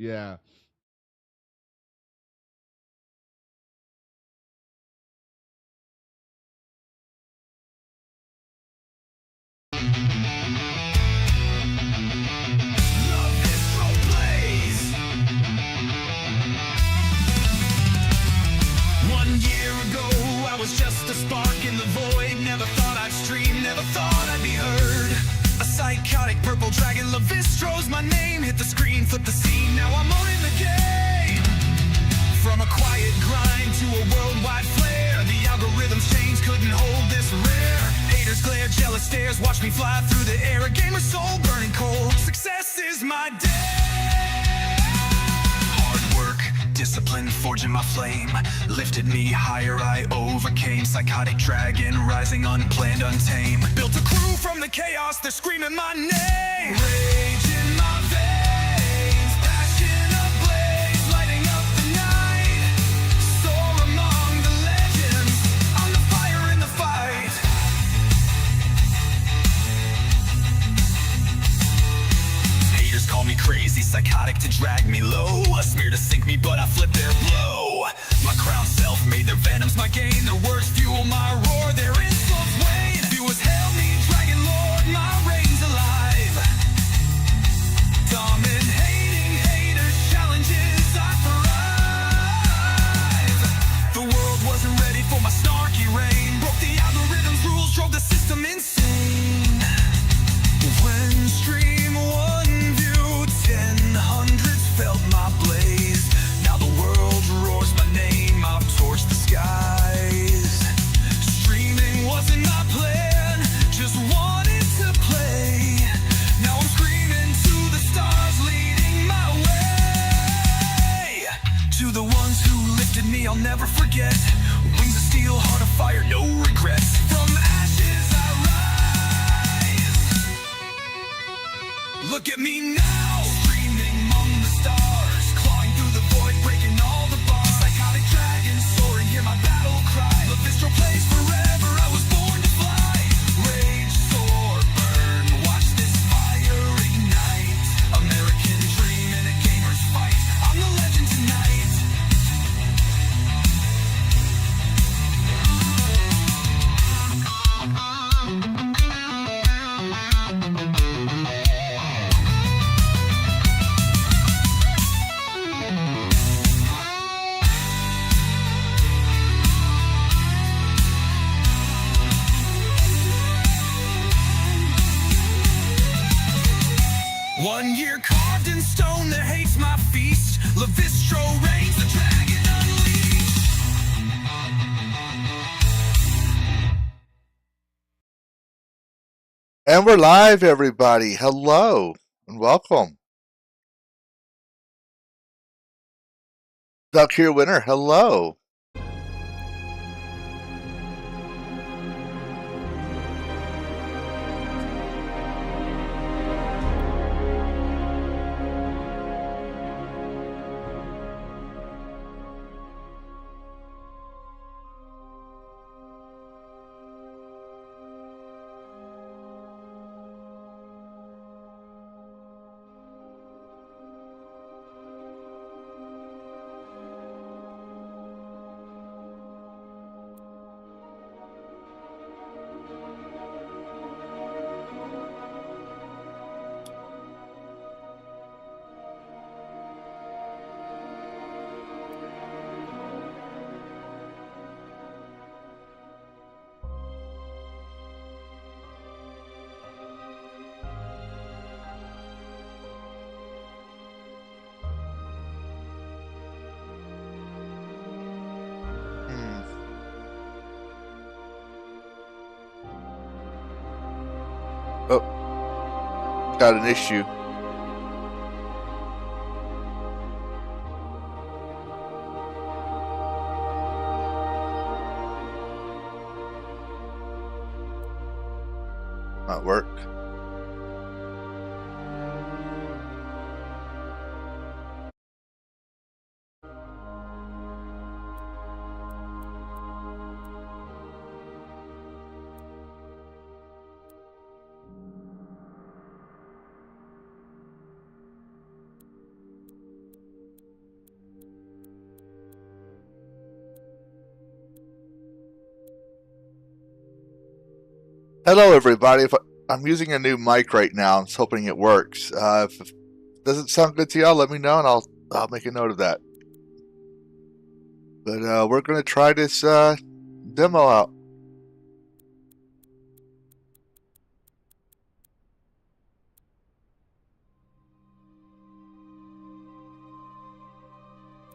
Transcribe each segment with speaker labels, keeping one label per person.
Speaker 1: Yeah.
Speaker 2: Lavistro Plays. 1 year ago, I was just a spark in the void. Never thought I'd stream, never thought I'd be heard. A psychotic purple dragon, Lavistro's my name. Hit the screen, flip the scene, now I'm owning the game. From a quiet grind to a worldwide flare, the algorithms change, couldn't hold this rare. Haters glare, jealous stares, watch me fly through the air. A gamer's soul burning cold, success is my day. Hard work, discipline, forging my flame, lifted me higher, I overcame. Psychotic dragon, rising unplanned, untamed. Built a crew from the chaos, they're screaming my name. Rage in my veins, passion ablaze, lighting up the night. Soar among the legends, I'm the fire in the fight. Haters call me crazy, psychotic to drag me low. A smear to sink me, but I flip their blow. My crown self-made, their venom's my gain. Their words fuel my roar, their insults wane. Viewers hail me, Dragon Lord, my reign's alive. Dominating haters, challenges, I thrive. The world wasn't ready for my snarky reign. Broke the algorithm's rules, drove the system insane. When stream one view, 10 hundreds felt my blaze. Now the world roars my name, I've torched the skies. Streaming wasn't my plan, just wanted to play. Now I'm screaming to the stars, leading my way. To the ones who lifted me, I'll never forget. Wings of steel, heart of fire, no regrets. From ashes I rise. Look at me now, streaming among the stars, clawing through the void, breaking all the bars. Psychotic dragon soaring, hear my battle cry. Lavistro plays forever, I was born to fly. Rage, soar, burn, watch this fire ignite. American dream in a gamer's fight, I'm the legend tonight. One year carved in stone that hates my feast. Lavistro reigns, the dragon unleashed.
Speaker 3: And we're live, everybody. Hello and welcome. Duck here, winner. Hello. Oh, got an issue. Might work. Hello, everybody. I'm using a new mic right now. I'm just hoping it works. If it doesn't sound good to y'all, let me know, and I'll make a note of that. But we're gonna try this demo out.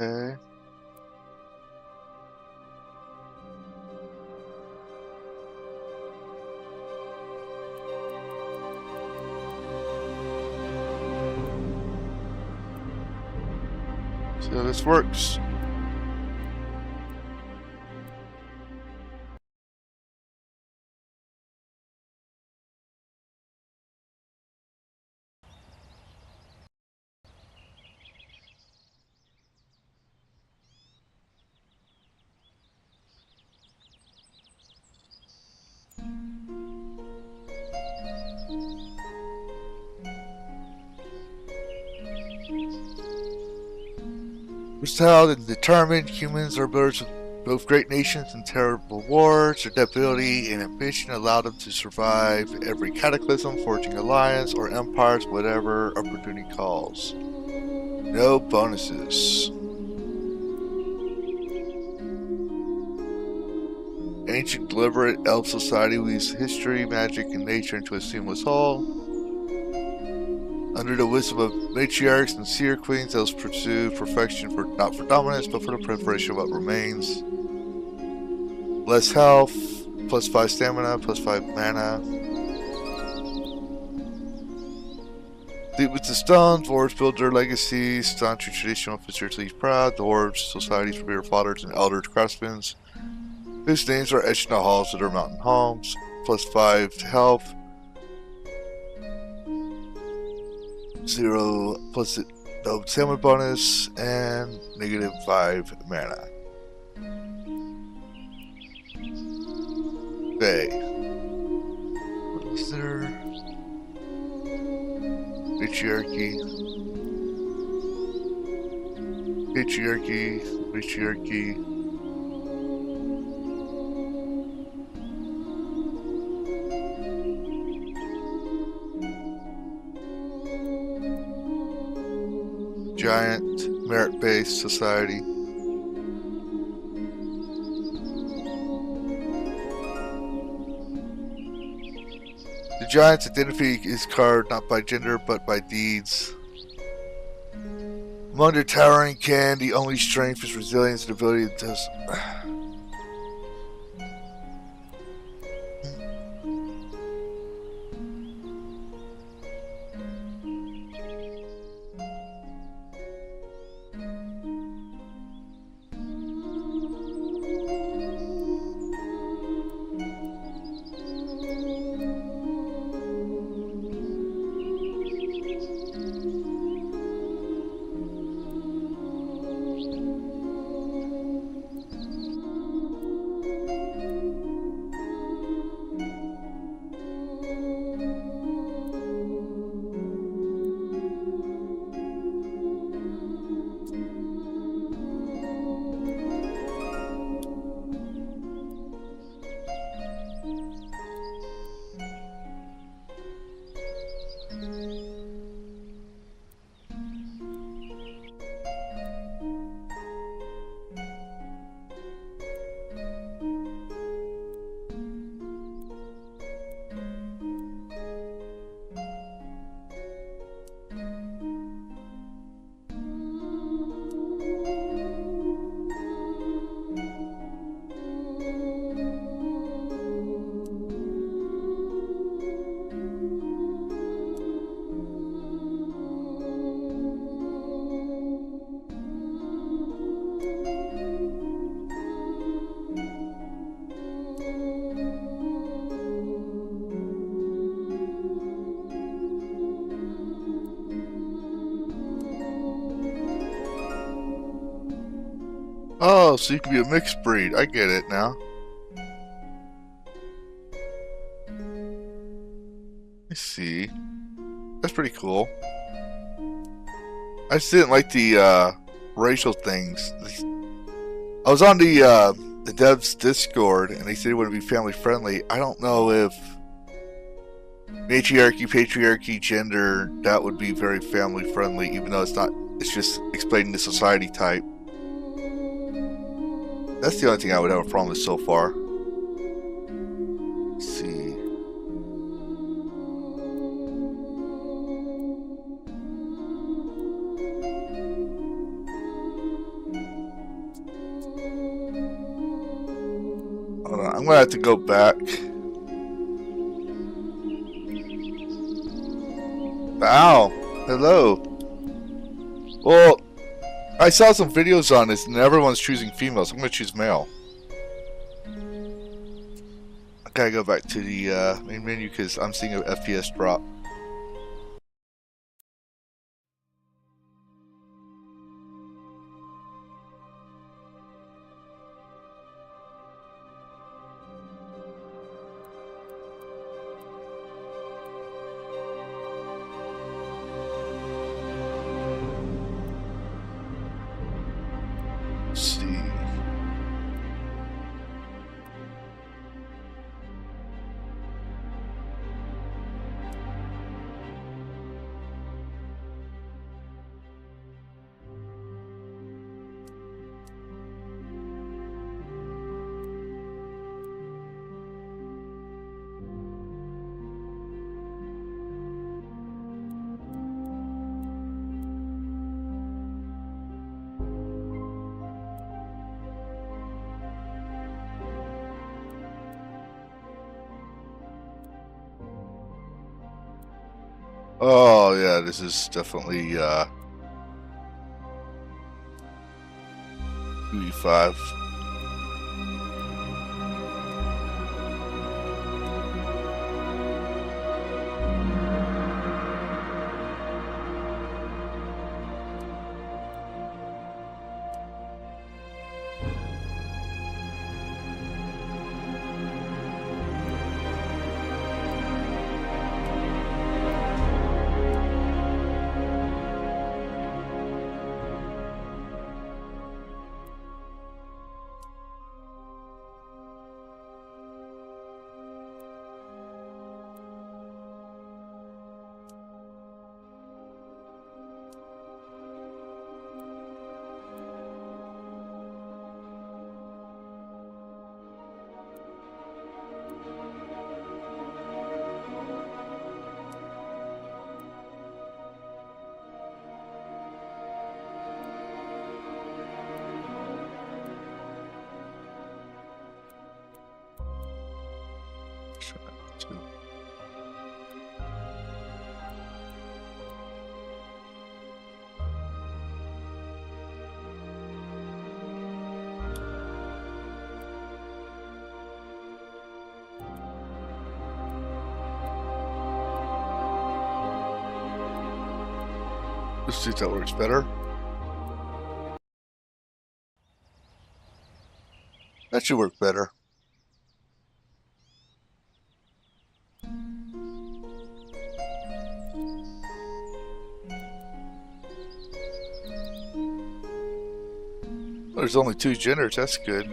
Speaker 3: Okay. So this works. Versatile and determined, humans are birds of both great nations and terrible wars. Their ability and ambition allow them to survive every cataclysm, forging alliance or empires, whatever opportunity calls. No bonuses. Ancient deliberate elf society weaves history, magic, and nature into a seamless whole. Under the wisdom of matriarchs and seer queens, elves pursue perfection not for dominance, but for the preparation of what remains. Less health, +5 stamina, +5 mana. Deep with the stone, dwarves build their legacy, staunch to traditional fraternity proud. Dwarves, societies revere fathers and elders craftsmen, whose names are etched in the halls of their mountain homes. +5 to health. 0 plus no stamina bonus, and -5 mana. Okay. What is there? Patriarchy. Patriarchy. Patriarchy. Giant merit-based society. The giant's identity is carved not by gender but by deeds. Among their towering kin, the only strength is resilience and ability to Oh, so you can be a mixed breed. I get it now. I see. That's pretty cool. I just didn't like the racial things. I was on the devs Discord, and they said it would be family friendly. I don't know if Matriarchy, patriarchy, gender, that would be very family friendly, even though it's not, it's just explaining the society type. That's the only thing I would have a problem with so far. Let's see. Hold on, I'm gonna have to go back. Wow, hello. Well, I saw some videos on this and everyone's choosing females. I'm gonna choose male. I gotta go back to the main menu because I'm seeing an FPS drop. Let's see. Oh yeah, this is definitely 2E5. Let's see if that works better. That should work better. There's only 2 genders, that's good.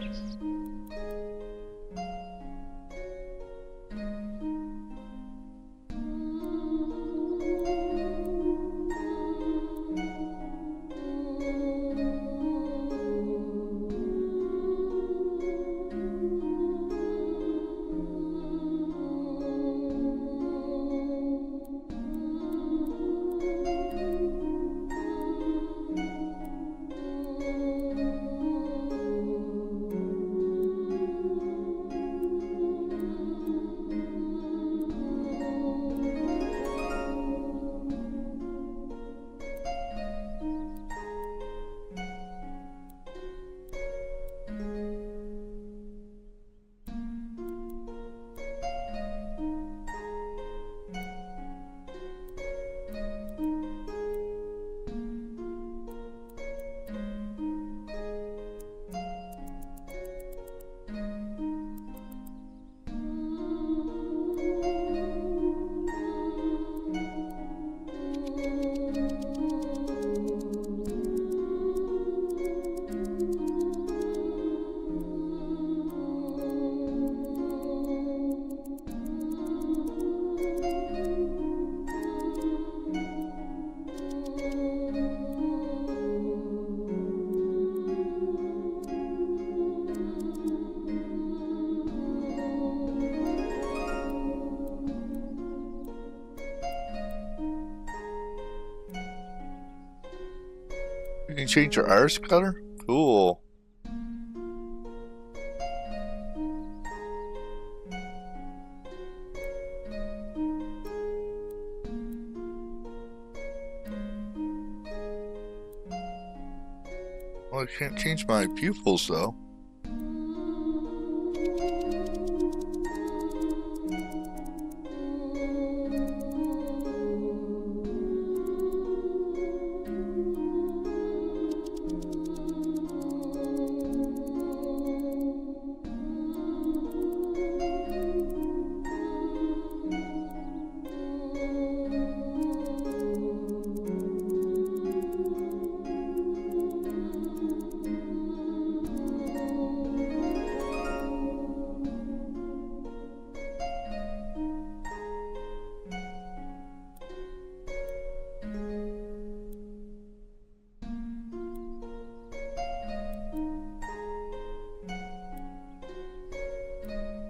Speaker 3: You can change your iris color? Cool. Well, I can't change my pupils though.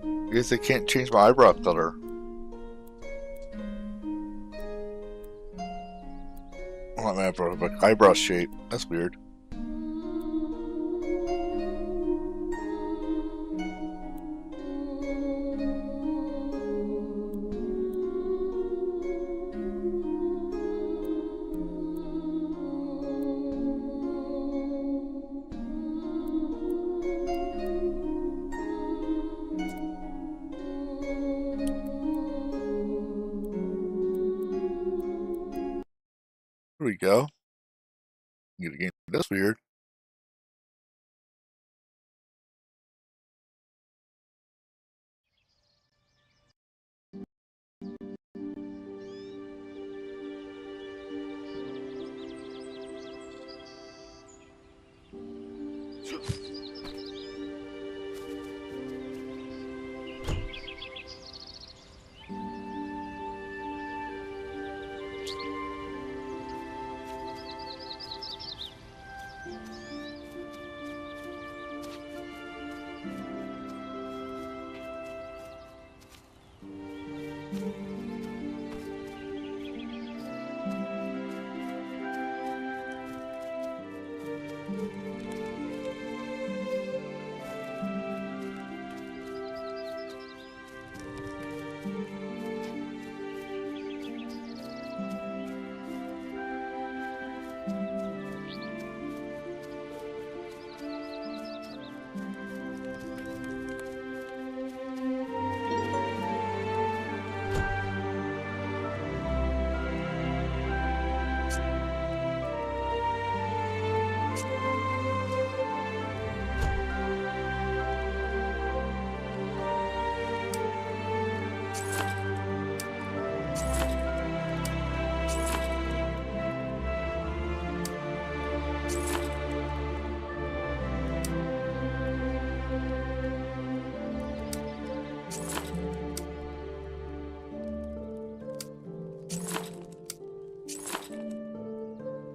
Speaker 3: I guess I can't change my eyebrow color. Oh, my eyebrow shape. That's weird. There we go. Get a game. That's weird.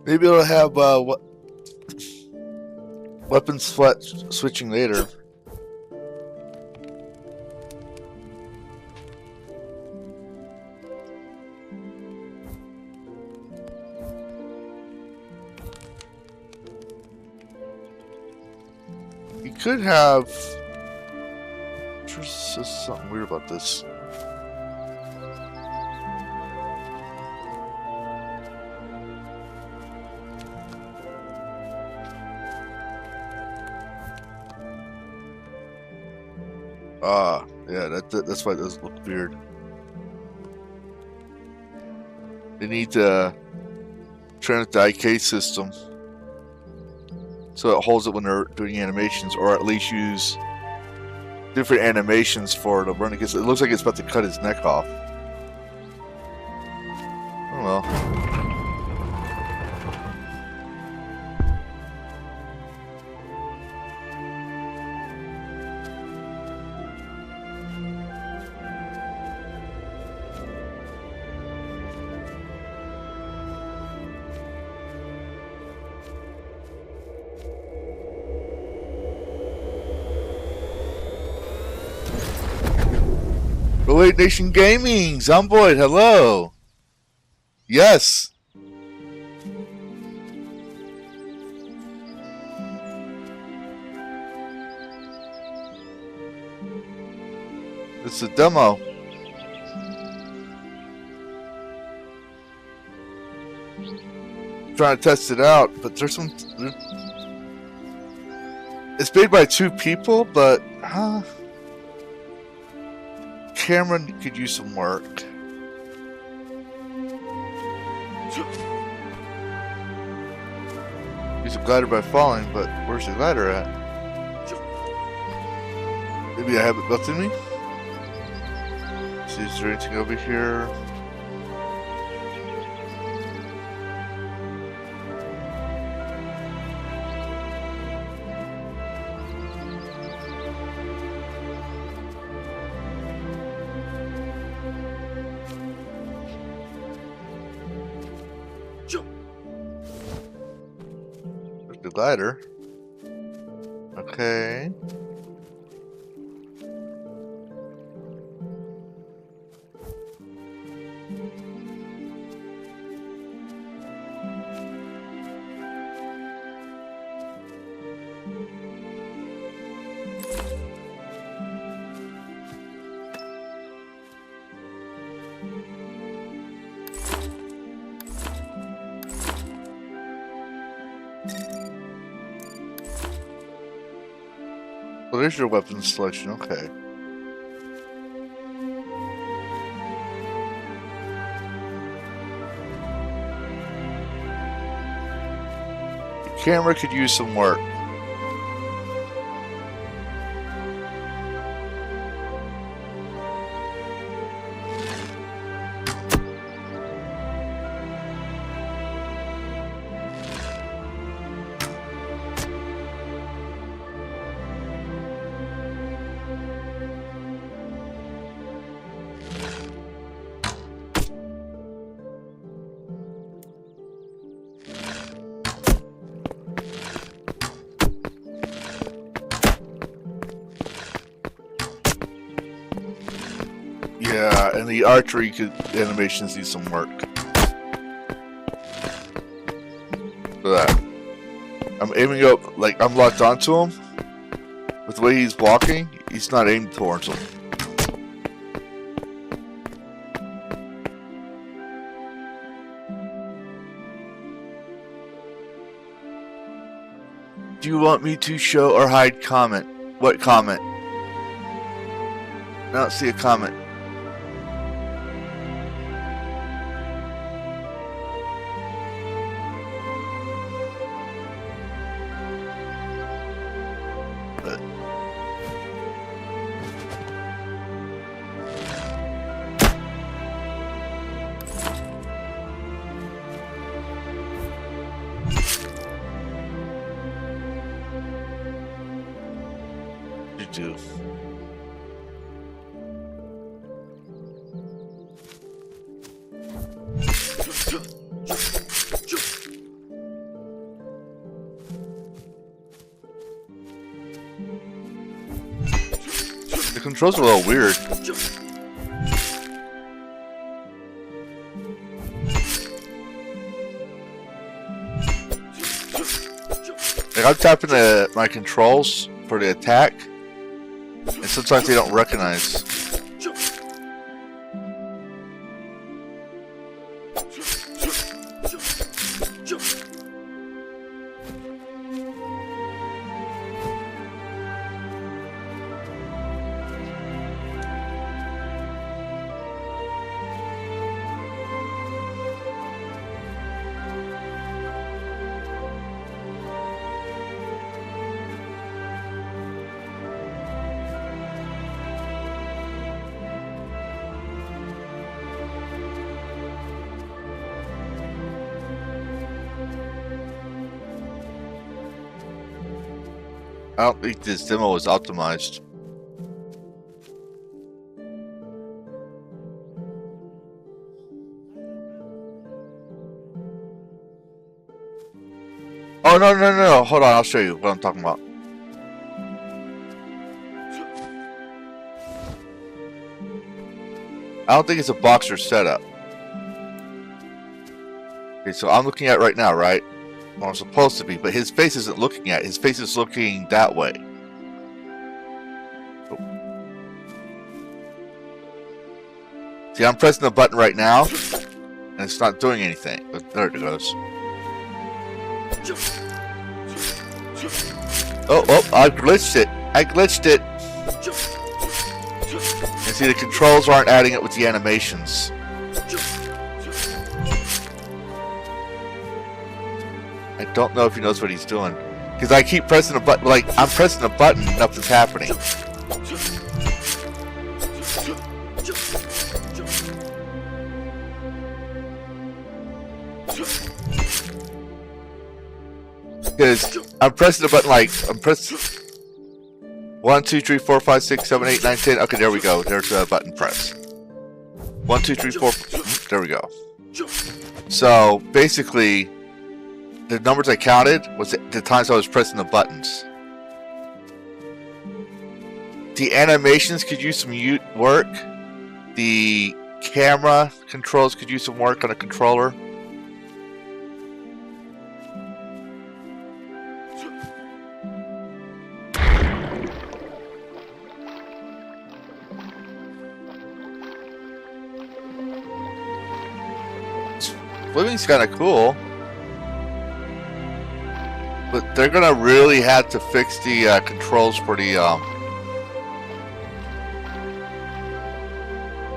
Speaker 3: Maybe it'll have weapon switching later. You could have. There's something weird about this. Yeah, that's why it does look weird. They need to train the IK system so it holds it when they're doing animations, or at least use different animations for the run, because it looks like it's about to cut his neck off. Oh well. Wait, Nation Gaming, Zomboid, hello. Yes. It's a demo. Trying to test it out, but there's some. It's made by 2 people, but Cameron could use some work. Use a glider by falling, but where's the glider at? Maybe I have it built in me. See, is there anything over here? There's the glider. Okay. Well, there's your weapon selection, okay. The camera could use some work. Yeah, and the archery animations need some work. For that. I'm aiming up, like, I'm locked onto him. With the way he's walking, he's not aimed towards him. Do you want me to show or hide comment? What comment? I don't see a comment. Do. The controls are a little weird. Like I'm tapping my controls for the attack. And sometimes they don't recognize. I don't think this demo is optimized. Oh, no. Hold on, I'll show you what I'm talking about. I don't think it's a boxer setup. Okay, so I'm looking at it right now, right? Well, I'm supposed to be, but his face isn't looking at it. His face is looking that way. See, I'm pressing the button right now, and it's not doing anything. But there it goes. Oh, I glitched it. I glitched it. And see, the controls aren't adding it with the animations. I don't know if he knows what he's doing. Because I keep pressing the button, like, I'm pressing the button and nothing's happening. Because I'm pressing the button like, I'm pressing 1, 2, 3, 4, 5, 6, 7, 8, 9, 10. Okay, there we go. There's the button press. 1, 2, 3, 4. There we go. So basically, the numbers I counted was the times I was pressing the buttons. The animations could use some work. The camera controls could use some work on a controller. Swimming's kind of cool, but they're gonna really have to fix the controls for the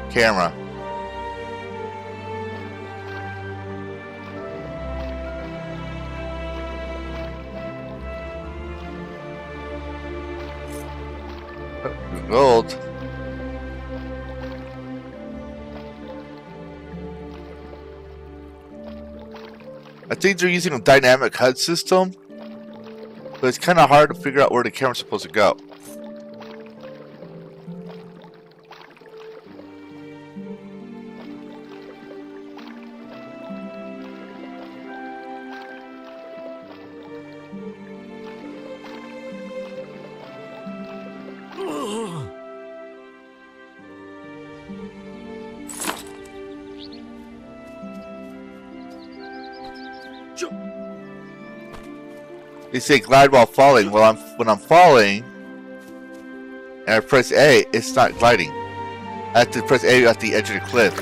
Speaker 3: camera. Gold. I think they're using a dynamic HUD system, but it's kind of hard to figure out where the camera's supposed to go. They say glide while falling. Well, when I'm falling and I press A, it's not gliding. I have to press A at the edge of the cliff.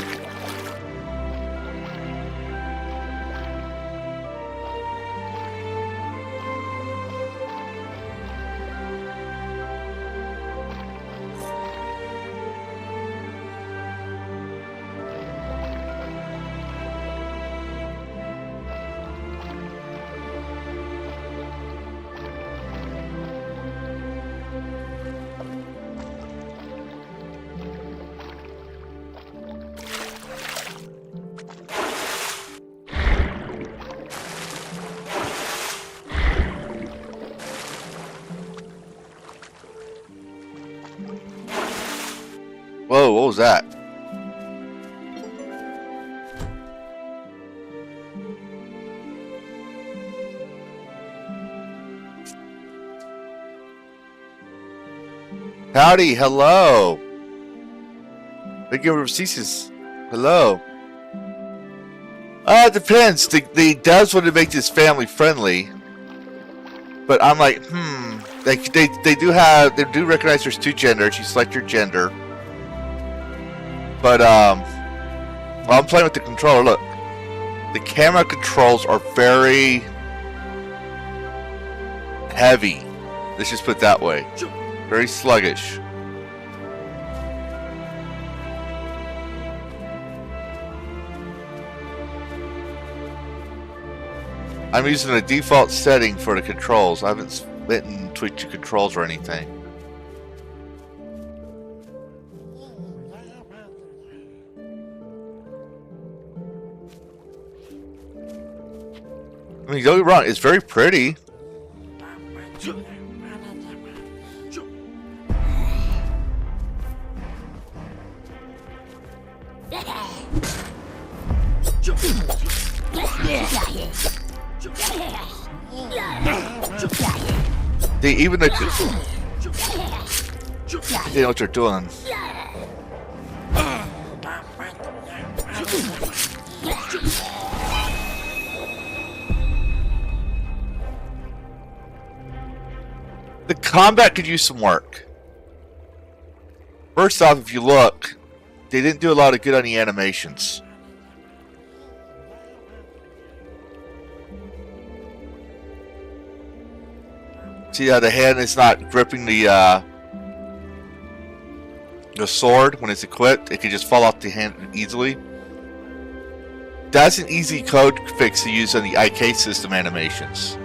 Speaker 3: Whoa, what was that? Howdy, hello. Thank you for ceases. Hello. It depends. They does want to make this family friendly. But I'm like, they do recognize there's two genders. You select your gender. But while I'm playing with the controller, look, the camera controls are very heavy. Let's just put it that way. Very sluggish. I'm using a default setting for the controls. I haven't split and tweaked the controls or anything. I mean, don't get me wrong, it's very pretty. Even the they know what they're doing. The combat could use some work. First off, if you look, they didn't do a lot of good on the animations. See how the hand is not gripping the sword when it's equipped? It can just fall off the hand easily. That's an easy code fix to use on the IK system animations.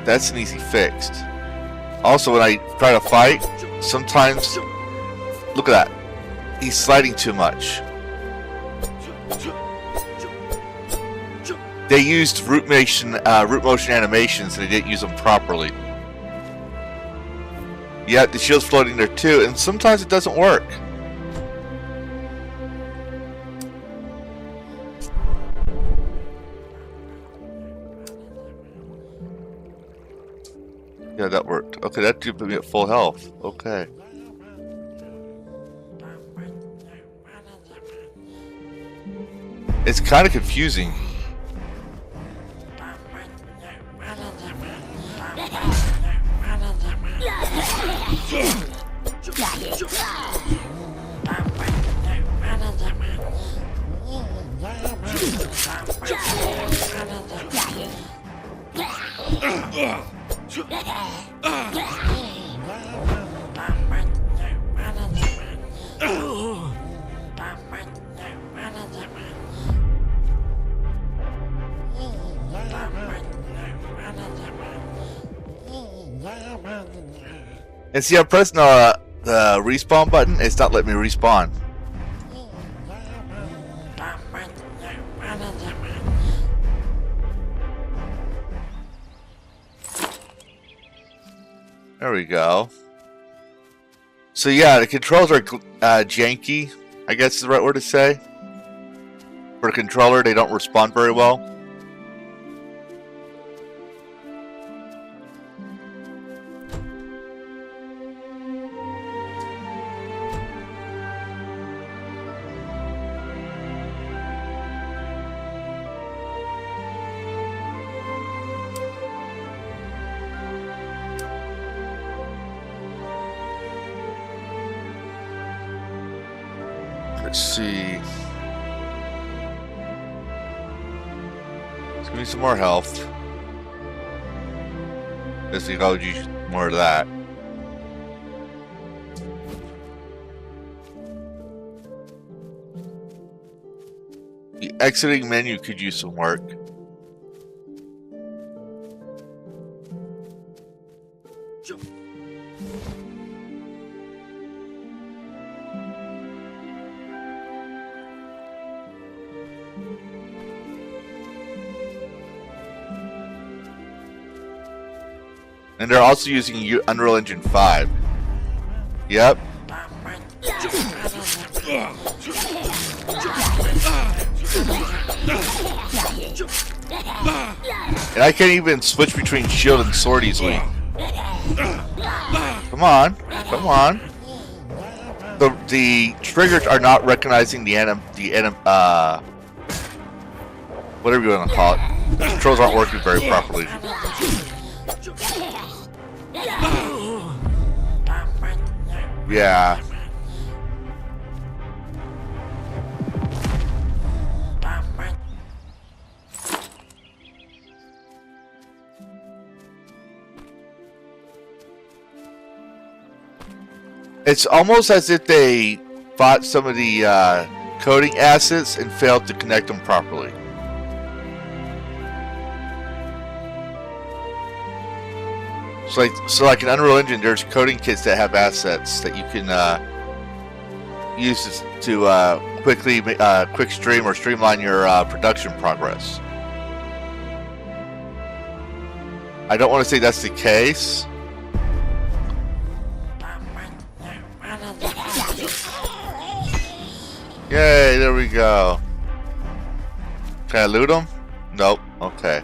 Speaker 3: That's an easy fix. Also, when I try to fight, sometimes, look at that, he's sliding too much. They used root motion animations and they didn't use them properly. Yeah, the shield's floating there too, and sometimes it doesn't work. Yeah, that worked. Okay, that did put me at full health. Okay. It's kind of confusing. And see, I'm pressing the respawn button. It's not letting me respawn. There we go. So yeah, the controls are janky, I guess is the right word to say. For a controller, they don't respond very well. Let's see. Let's give me some more health. Let's see if I'll use more of that. The exiting menu could use some work. And they're also using Unreal Engine 5. Yep. And I can't even switch between shield and sword easily. Come on. Come on. The triggers are not recognizing whatever you want to call it. The controls aren't working very properly. Yeah. It's almost as if they bought some of the coding assets and failed to connect them properly. So like in Unreal Engine, there's coding kits that have assets that you can use to quick stream or streamline your production progress. I don't want to say that's the case. Yay, there we go. Can I loot them? Nope. Okay.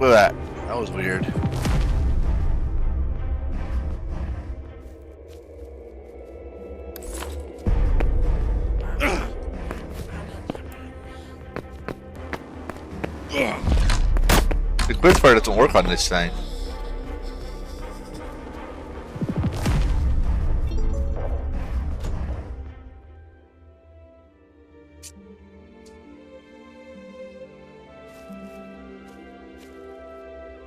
Speaker 3: Look at that. That was weird. The quick fire doesn't work on this thing.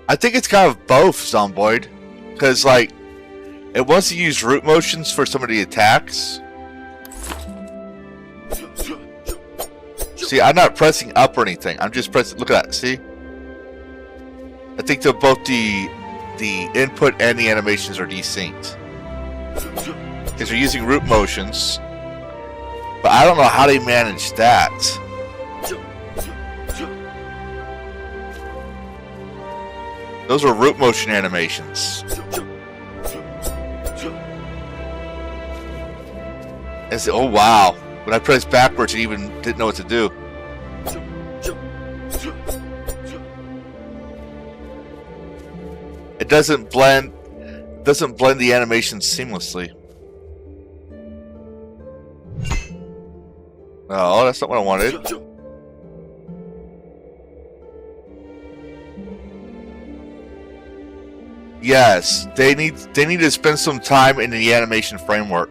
Speaker 3: I think it's kind of both, Zomboid, because like it wants to use root motions for some of the attacks. See, I'm not pressing up or anything. I'm just pressing. Look at that. See, I think that both the input and the animations are desynced because they're using root motions. But I don't know how they manage that. Those are root motion animations. Oh wow. When I pressed backwards, it even didn't know what to do. It doesn't blend the animations seamlessly. Oh, that's not what I wanted. Yes, they need to spend some time in the animation framework.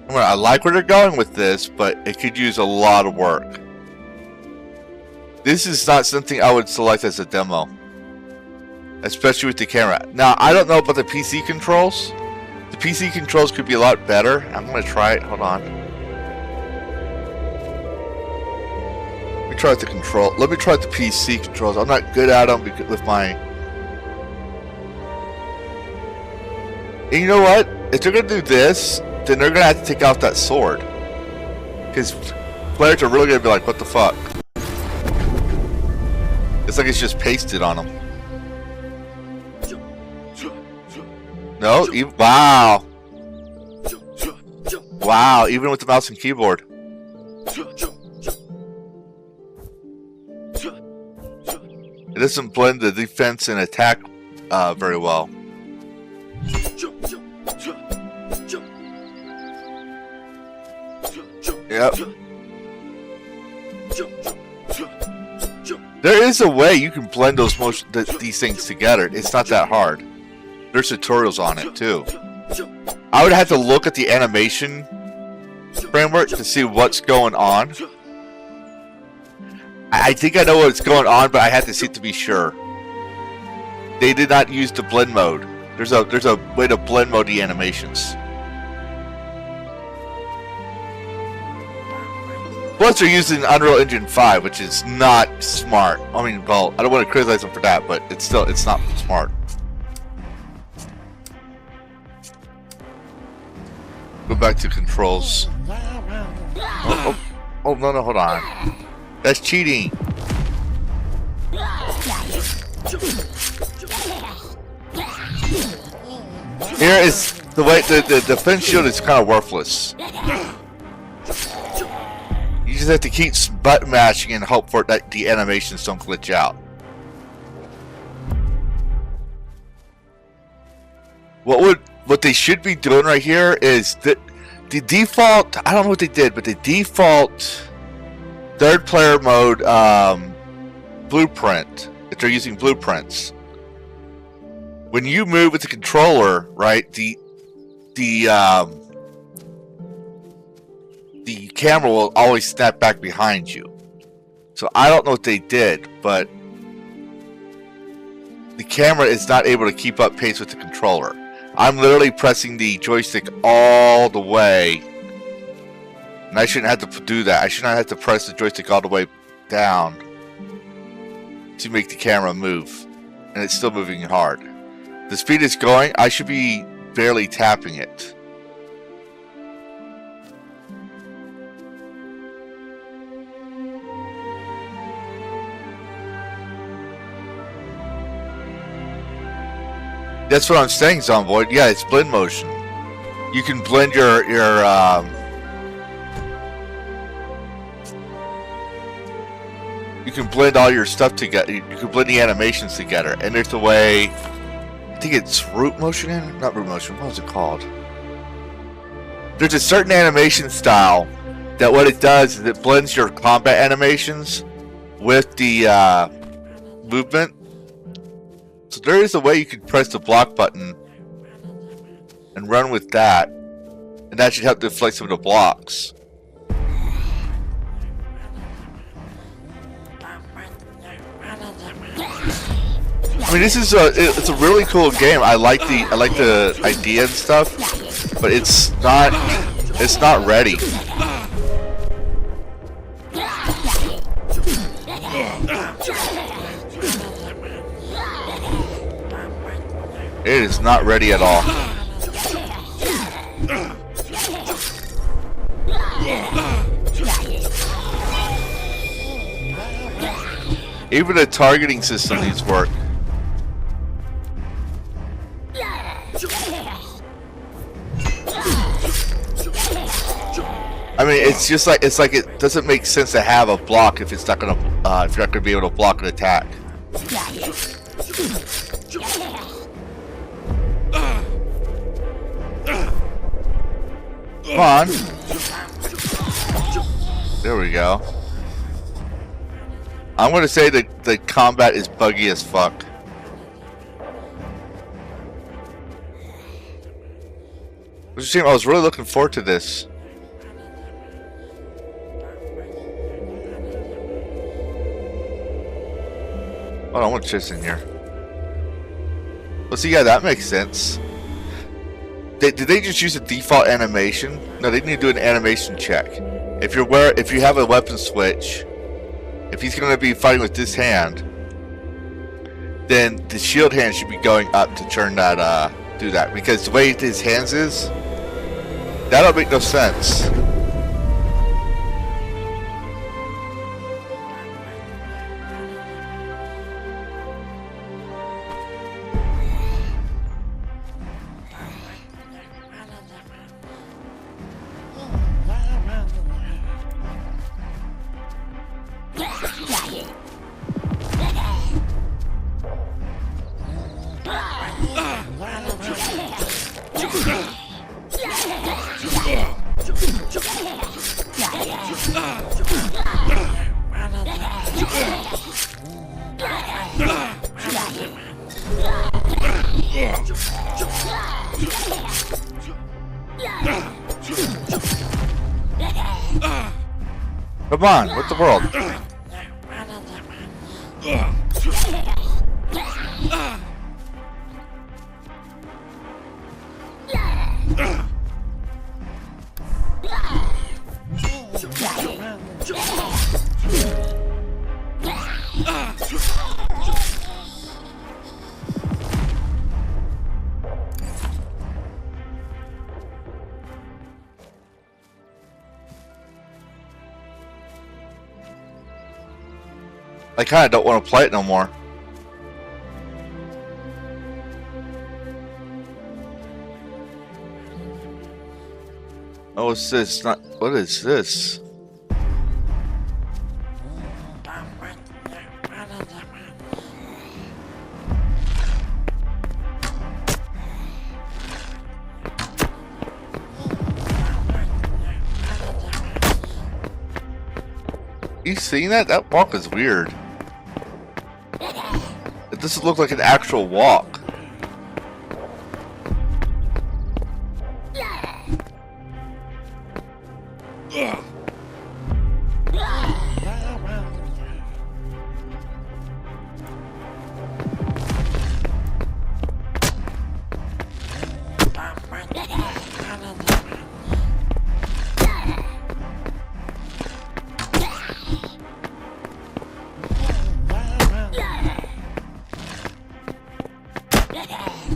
Speaker 3: I like where they're going with this, but it could use a lot of work. This is not something I would select as a demo, especially with the camera. Now, I don't know about the PC controls. The PC controls could be a lot better. I'm going to try it. Hold on. Let me try the control. Let me try the PC controls. I'm not good at them with my... And you know what? If they're going to do this, then they're going to have to take out that sword. Because players are really going to be like, what the fuck? It's like it's just pasted on them. No, wow. Wow, even with the mouse and keyboard. It doesn't blend the defense and attack very well. Yep. There is a way you can blend these things together. It's not that hard. There's tutorials on it too. I would have to look at the animation framework to see what's going on. I think I know what's going on, but I had to see it to be sure. They did not use the blend mode. There's a way to blend mode the animations. Plus, they're using Unreal Engine 5, which is not smart. I mean, well, I don't want to criticize them for that, but it's not smart. Go back to controls. Oh, no, hold on. That's cheating. Here is the way the defense shield is kind of worthless. You just have to keep button mashing and hope for that the animations don't glitch out. What they should be doing right here is the default. I don't know what they did, but the default third player mode blueprint. If they're using blueprints, when you move with the controller, right? The camera will always snap back behind you. So I don't know what they did, but the camera is not able to keep up pace with the controller. I'm literally pressing the joystick all the way And I shouldn't have to do that. I should not have to press the joystick all the way down to make the camera move. And it's still moving hard. The speed it's going, I should be barely tapping it. That's what I'm saying, Zomboid. Yeah, it's blend motion. You can blend your you can blend all your stuff together. You can blend the animations together. And there's a way, I think it's root motion, not root motion, what was it called? There's a certain animation style that what it does is it blends your combat animations with the movement. So there is a way you can press the block button and run with that, and that should help deflect some of the blocks. I mean, this is it's a really cool game. I like the idea and stuff, but it's not ready. It is not ready at all. Even the targeting system needs work. I mean, it's just like it doesn't make sense to have a block if it's not gonna if you're not gonna be able to block an attack. Come on. There we go. I'm gonna say that the combat is buggy as fuck. It's a shame. I was really looking forward to this. Hold on, what's this in here? Well, see, yeah, that makes sense. Did they just use a default animation? No, they need to do an animation check. If you have a weapon switch, if he's going to be fighting with this hand, then the shield hand should be going up to turn that, do that. Because the way his hands is, that don't make no sense. Come on, what the world? I kinda don't want to play it no more. Oh, what's this? What is this? You seen that? That walk is weird. It doesn't look like an actual walk.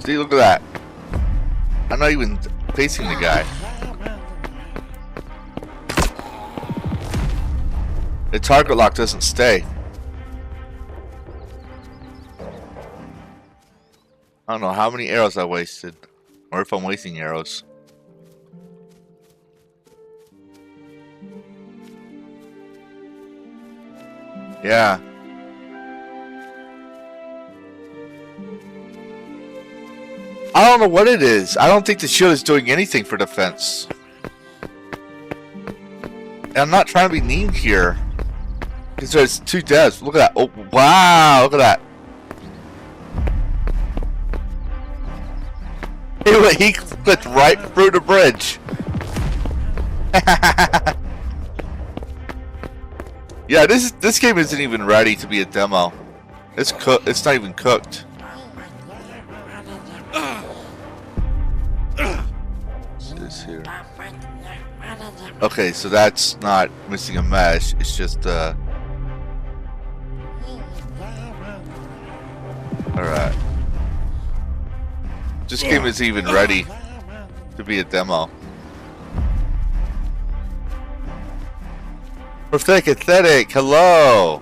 Speaker 3: See, look at that. I'm not even facing the guy. The target lock doesn't stay. I don't know how many arrows I wasted, or if I'm wasting arrows. Yeah. I don't know what it is. I don't think the shield is doing anything for defense. And I'm not trying to be mean here. Because there's 2 deaths. Look at that. Oh, wow. Look at that. He clipped right through the bridge. Yeah, this game isn't even ready to be a demo. It's not even cooked. This here. Okay, so that's not missing a mesh. It's just all right. This game isn't even ready to be a demo. Pathetic, hello!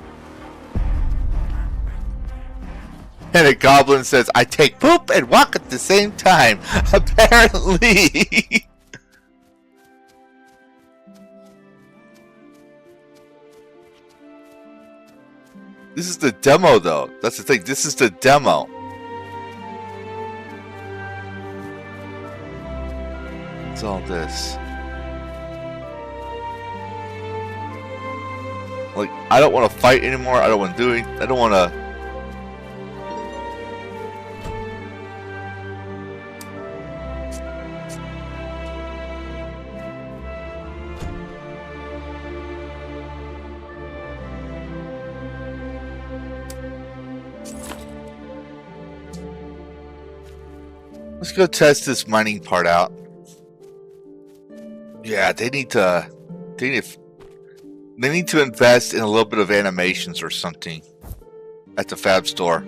Speaker 3: And a goblin says, I take poop and walk at the same time. Apparently. This is the demo, though. That's the thing. This is the demo. What's all this? Like, I don't want to fight anymore. I don't want to do it. I don't want to. Let's go test this mining part out. Yeah, they need to invest in a little bit of animations or something at the Fab store.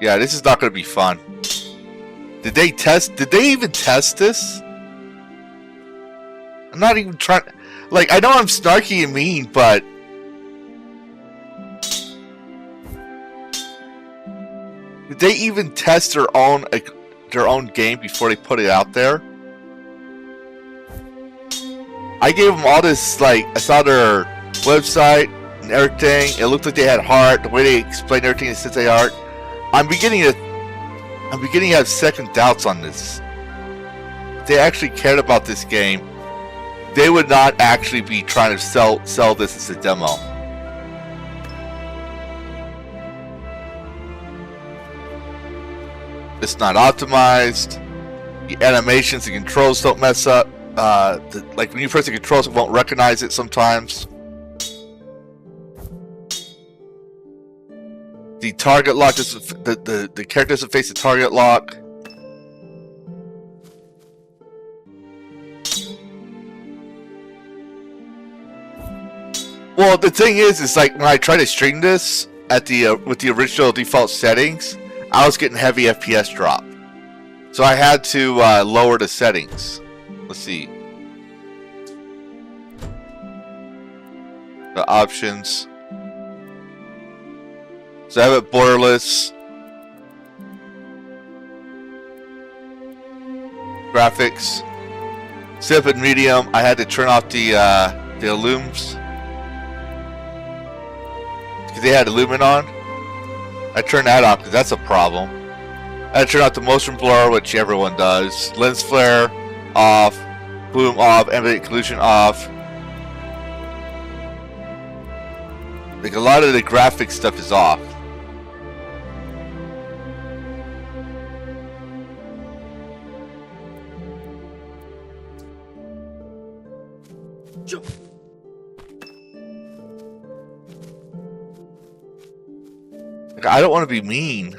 Speaker 3: Yeah, this is not going to be fun. Did they even test this? I'm not even trying. Like, I know I'm snarky and mean, but did they even test their own game before they put it out there? I gave them all this, like, I saw their website and everything. It looked like they had heart. The way they explained everything, it says they heart. I'm beginning to have second doubts on this. If they actually cared about this game, they would not actually be trying to sell this as a demo. It's not optimized. The animations and controls don't mess up. Like when you press the controls, it won't recognize it sometimes. The target lock doesn't. The character doesn't face the target lock. Well, the thing is like when I try to stream this at the with the original default settings, I was getting heavy FPS drop, so I had to lower the settings. Let's see the options. So I have it borderless. Graphics. Set up at medium. I had to turn off the illums because they had illumin on. I turned that off because that's a problem. I had to turn off the motion blur, which everyone does. Lens flare off. Bloom off. Ambient occlusion off. Like a lot of the graphic stuff is off. I don't want to be mean.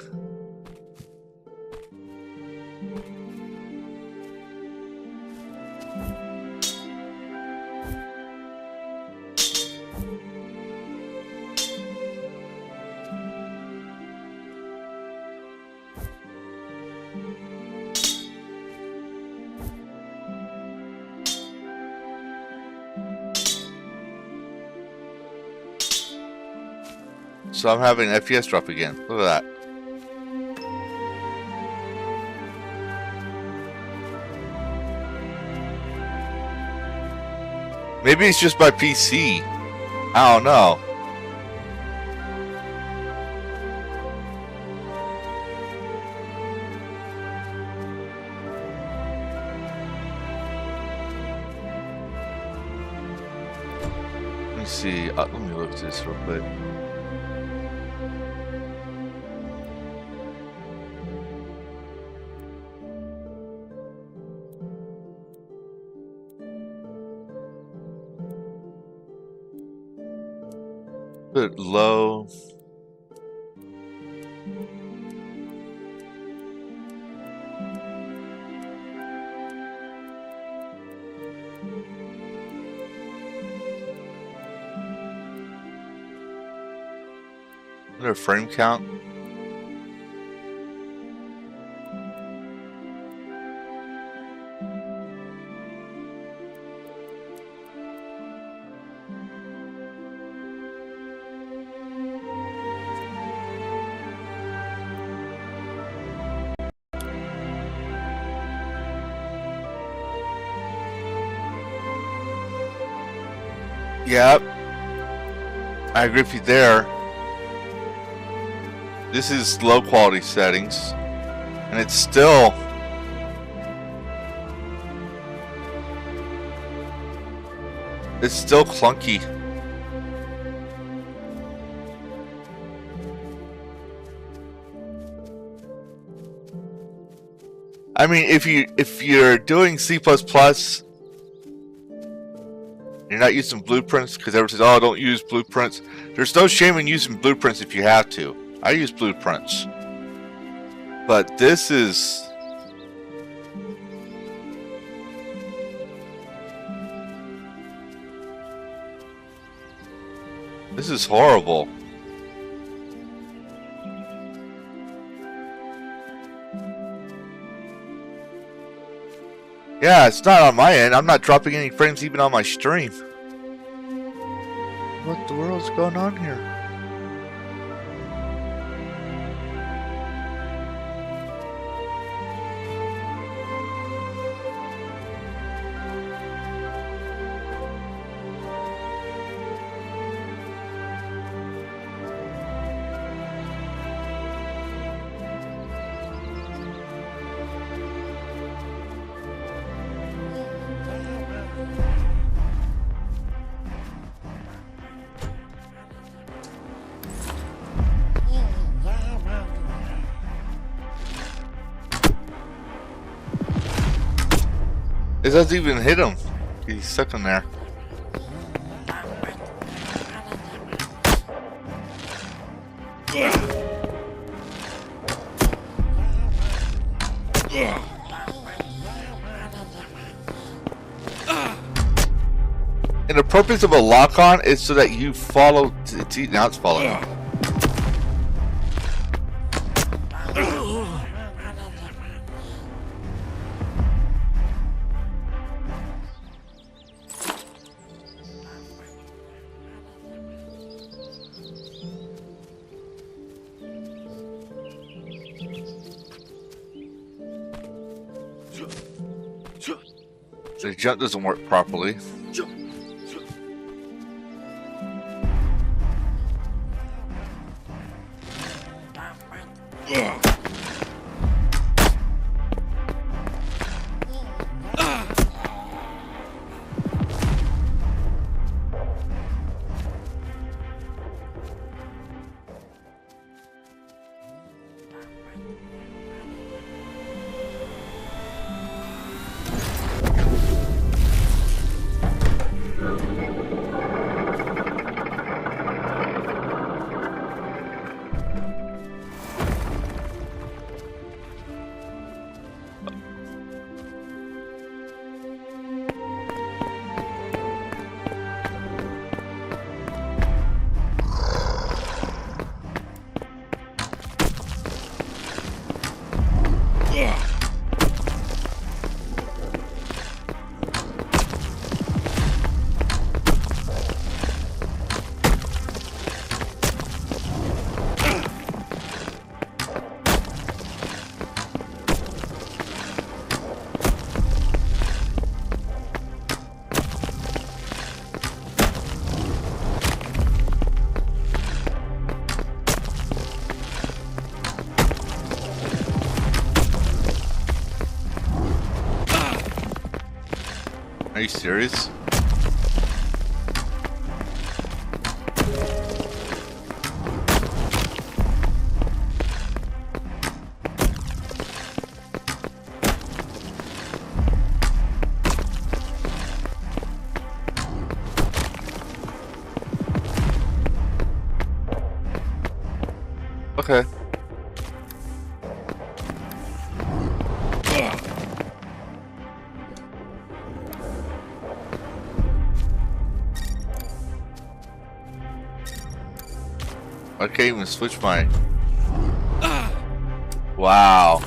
Speaker 3: So I'm having FPS drop again. Look at that. Maybe it's just my PC. I don't know. Let me see. Let me look at this real quick. Put it low. Their frame count. Yep. I agree with you there. This is low quality settings, and it's still clunky. I mean, if you're doing C++, you're not using blueprints, because everyone says, "Oh, don't use blueprints." There's no shame in using blueprints if you have to. I use blueprints, but this is horrible. Yeah, it's not on my end. I'm not dropping any frames even on my stream. What the world's going on here? It doesn't even hit him. He's stuck in there. And the purpose of a lock-on is so that you follow. Now it's following. The jump doesn't work properly. Are you serious? Okay. I can't even switch my... Wow.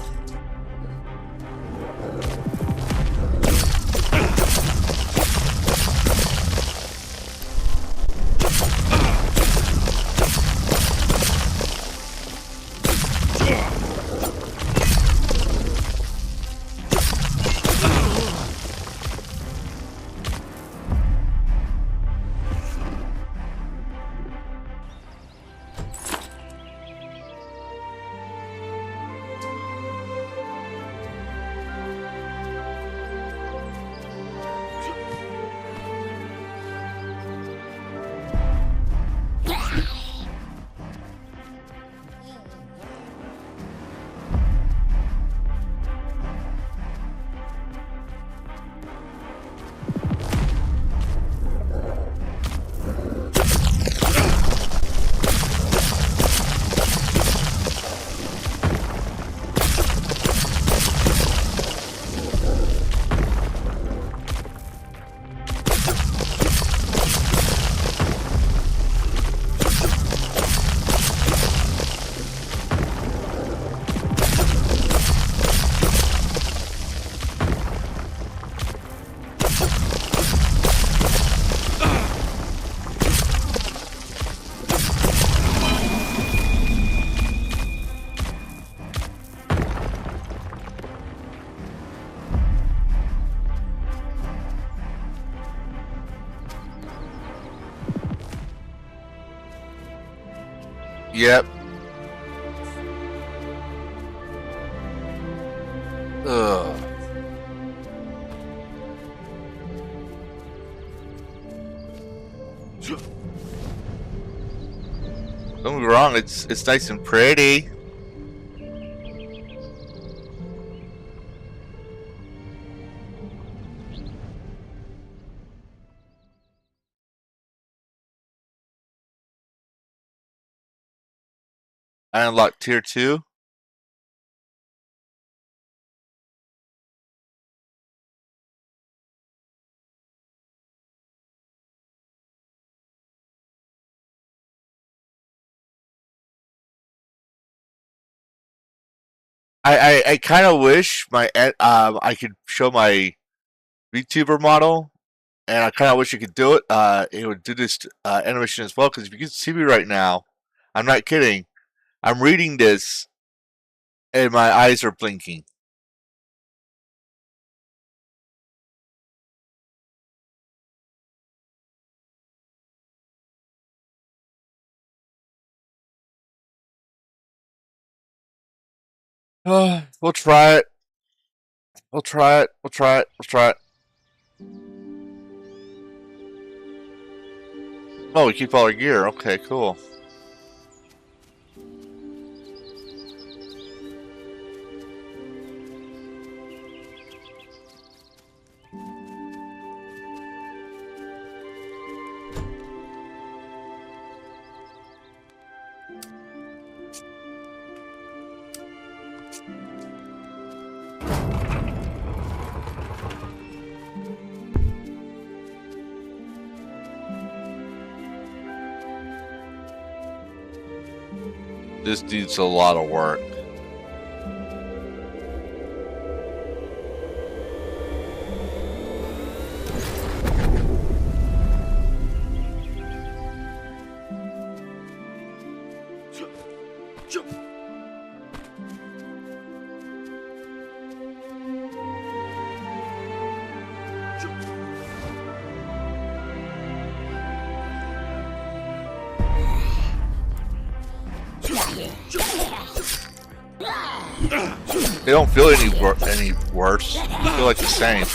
Speaker 3: Yep. Ugh. Don't get me wrong, it's nice and pretty. I unlocked tier 2. I kind of wish my I could show my VTuber model, and I kind of wish you could do it. It would do this animation as well, because if you can see me right now, I'm not kidding. I'm reading this, and my eyes are blinking. We'll try it. We'll try it. We'll try it. We'll try it. Oh, we keep all our gear. Okay, cool. This needs a lot of work. They don't feel any worse. They feel like the same.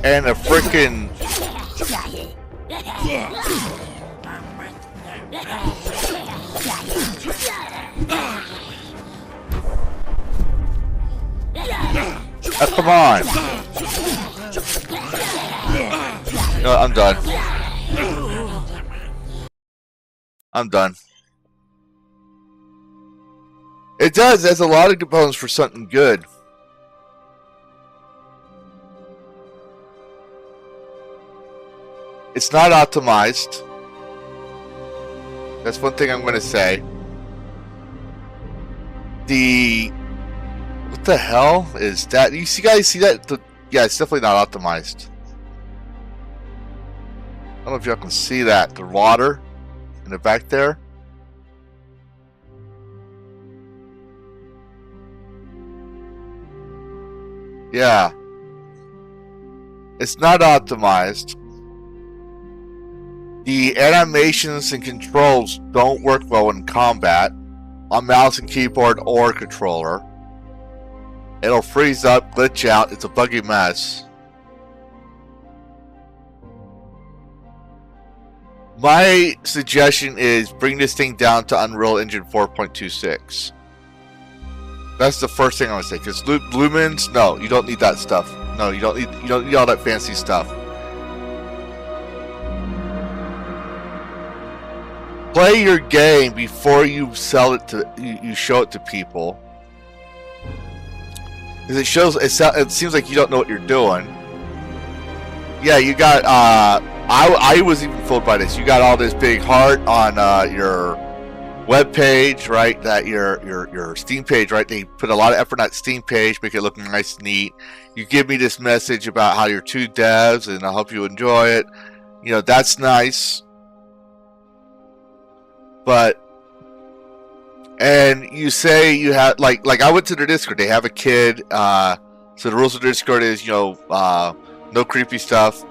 Speaker 3: And a frickin' oh, come on. No, I'm done. I'm done. It does. There's a lot of components for something good. It's not optimized. That's one thing I'm going to say. What the hell is that? You guys see that? Yeah, it's definitely not optimized. I don't know if y'all can see that. The water in the back there. Yeah. It's not optimized. The animations and controls don't work well in combat on mouse and keyboard or controller. It'll freeze up, glitch out. It's a buggy mess. My suggestion is bring this thing down to Unreal Engine 4.26. That's the first thing I would say. Because lumens, no, you don't need that stuff. No, you don't need all that fancy stuff. Play your game before you sell it to you show it to people. Because it seems like you don't know what you're doing. Yeah, you got I was even fooled by this. You got all this big heart on your web page, right? That your Steam page, right? They put a lot of effort on that Steam page, make it look nice and neat. You give me this message about how you're two devs and I hope you enjoy it. You know, that's nice. But and you say you have like I went to their Discord. They have a kid. So the rules of Discord is, you know, no creepy stuff.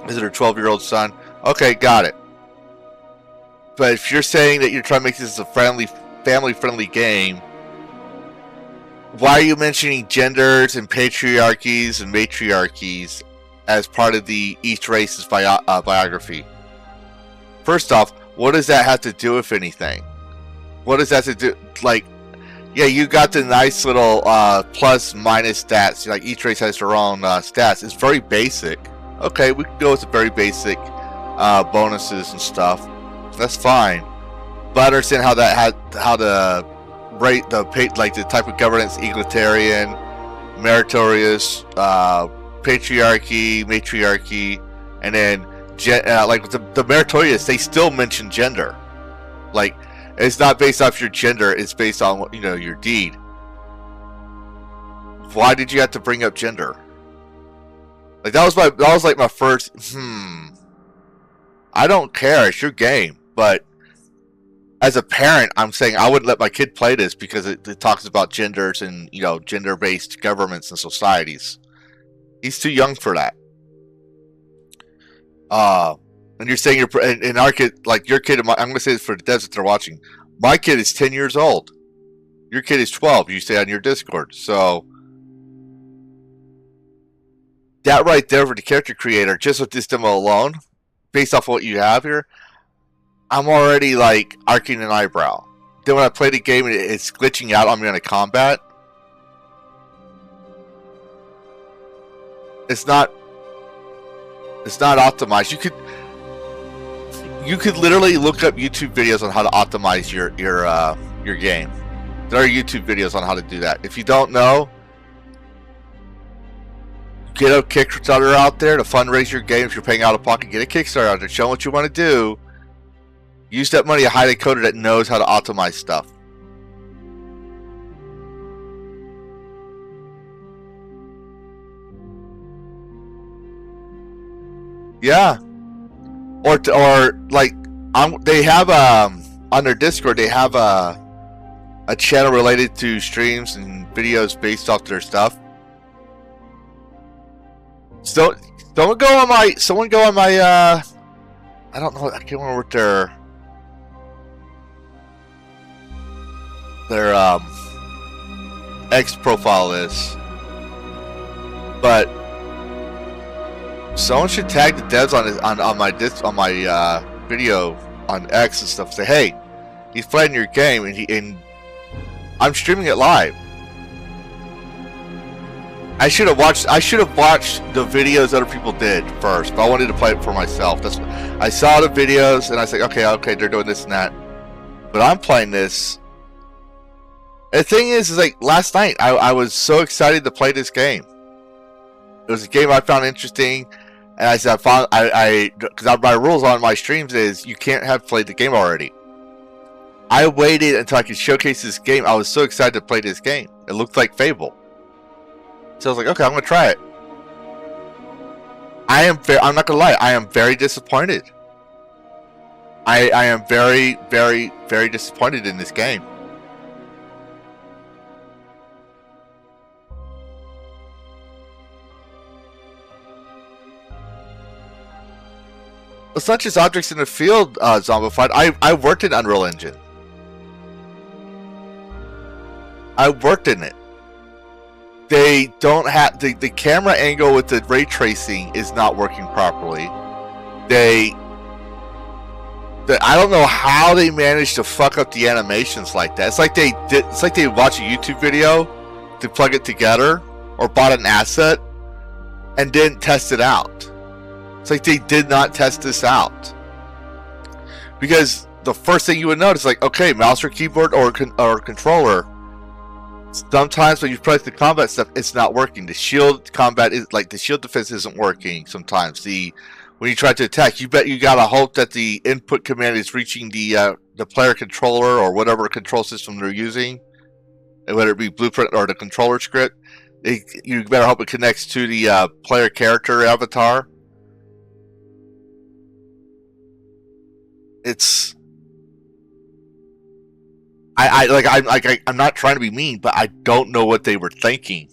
Speaker 3: Visit her 12-year-old son. Okay, got it. But if you're saying that you're trying to make this a family-friendly game, why are you mentioning genders and patriarchies and matriarchies as part of the each race's biography? First off, what does that have to do with anything? What does that have to do? Like, yeah, you got the nice little plus minus stats. Like each race has their own stats. It's very basic. Okay, we can go with the very basic bonuses and stuff. That's fine. But I understand how the rate the type of governance, egalitarian, meritorious, patriarchy, matriarchy, and then like the meritorious, they still mention gender. Like, it's not based off your gender; it's based on what, you know, your deed. Why did you have to bring up gender? Like that was like my first. I don't care. It's your game, but as a parent, I'm saying I wouldn't let my kid play this because it talks about genders and, you know, gender-based governments and societies. He's too young for that. And you're saying in our kid, like your kid, I'm going to say this for the devs that they're watching. My kid is 10 years old. Your kid is 12. You say on your Discord. So that right there for the character creator, just with this demo alone, based off what you have here, I'm already like arcing an eyebrow. Then when I play the game and it's glitching out on me on a combat, it's not optimized. You could literally look up YouTube videos on how to optimize your game. There are YouTube videos on how to do that. If you don't know, get a Kickstarter out there to fundraise your game. If you're paying out of pocket, get a Kickstarter out there, show what you want to do. Use that money to hire a coder that knows how to optimize stuff. Yeah. Or like they have on their Discord, they have a channel related to streams and videos based off their stuff. So someone go on my I don't know, I can't remember what their X profile is. But someone should tag the devs on my video on X and stuff. Say, hey, he's playing your game, and I'm streaming it live. I should have watched the videos other people did first, but I wanted to play it for myself. I saw the videos and I was like, okay, they're doing this and that, but I'm playing this. And the thing is like last night, I was so excited to play this game. It was a game I found interesting, and I said, because my rules on my streams is you can't have played the game already. I waited until I could showcase this game. I was so excited to play this game. It looked like Fable. So I was like, okay, I'm going to try it. I'm not going to lie, I am very disappointed. I am very, very, very disappointed in this game. It's not just objects in the field, Zombified. I worked in Unreal Engine. I worked in it. They don't have the camera angle with the ray tracing is not working properly. I don't know how they managed to fuck up the animations like that. It's like they watched a YouTube video to plug it together, or bought an asset and didn't test it out. It's like they did not test this out. Because the first thing you would notice, like, okay, mouse or keyboard or controller. Sometimes when you press the combat stuff, it's not working. The shield combat is like the shield defense isn't working. Sometimes when you try to attack, you gotta hope that the input command is reaching the player controller or whatever control system they're using, and whether it be Blueprint or the controller script. You better hope it connects to the player character avatar. I'm not trying to be mean, but I don't know what they were thinking.